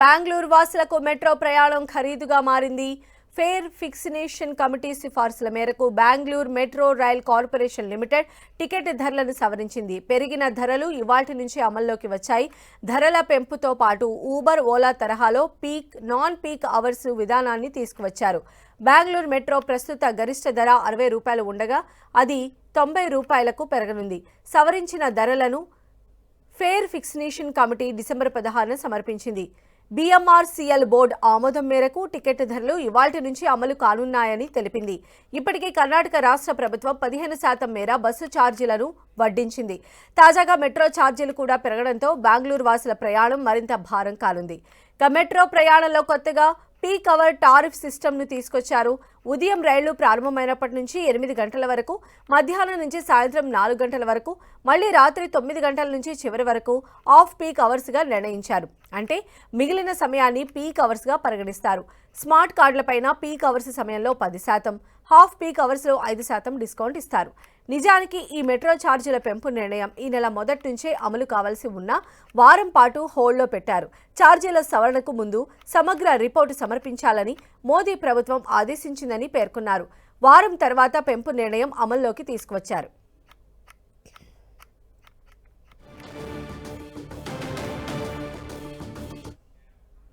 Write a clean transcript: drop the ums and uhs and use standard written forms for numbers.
బెంగళూరు వాసులకు మెట్రో ప్రయాణం ఖరీదుగా మారింది. ఫేర్ ఫిక్సేషన్ కమిటీ సిఫార్సుల మేరకు Bengaluru metro rail corporation limited ticket ధరలను సవరించింది. పెరిగిన ధరలు ఇవాల్టి నుంచి అమల్లోకి వచ్చాయి. ధరల పెంపుతో పాటు ఊబర్, ఓలా తరహాలో పీక్, నాన్ పీక్ అవర్స్ విధానాన్ని తీసుకువచ్చారు. బెంగళూరు మెట్రో ప్రస్తుత గరిష్ట ధర 60 రూపాయలు ఉండగా అది 90 రూపాయలకు పెరగనుంది. సవరించిన ధరలను ఫేర్ ఫిక్సేషన్ కమిటీ డిసెంబర్ 16న సమర్పించింది. BMRCL బోర్డు ఆమోదం మేరకు టికెట్ ధరలు ఇవాల్టి నుంచి అమలు కానున్నాయని తెలిపింది. ఇప్పటికే కర్ణాటక రాష్ట్ర ప్రభుత్వం 15% మేర బస్సు ఛార్జీలను వడ్డించింది. తాజాగా మెట్రో ఛార్జీలు కూడా పెరగడంతో బెంగళూరు వాసుల ప్రయాణం మరింత భారం కానుంది. మెట్రో ప్రయాణంలో కొత్తగా పీక్ అవర్ టారిఫ్ సిస్టమ్ను తీసుకొచ్చారు. ఉదయం రైళ్లు ప్రారంభమైనప్పటి నుంచి 8 గంటల వరకు, మధ్యాహ్నం నుంచి సాయంత్రం 4 గంటల వరకు, మళ్లీ రాత్రి 9 గంటల నుంచి చివరి వరకు ఆఫ్ పీక్ అవర్స్గా నిర్ణయించారు. అంటే మిగిలిన సమయాన్ని పీక్ అవర్స్గా పరిగణిస్తారు. స్మార్ట్ కార్డులపైన పీక్ అవర్స్ సమయంలో 10%, హాఫ్ పీక్ అవర్స్లో 5% డిస్కౌంట్ ఇస్తారు. నిజానికి ఈ మెట్రో ఛార్జీల పెంపు నిర్ణయం ఈ నెల మొదటి నుంచే అమలు కావాల్సి ఉన్న వారం పాటు హోల్డ్లో పెట్టారు. ఛార్జీల సవరణకు ముందు సమగ్ర రిపోర్టు సమర్పించాలని మోదీ ప్రభుత్వం ఆదేశించిందని పేర్కొన్నారు. వారం తర్వాత పెంపు నిర్ణయం అమల్లోకి తీసుకువచ్చారు.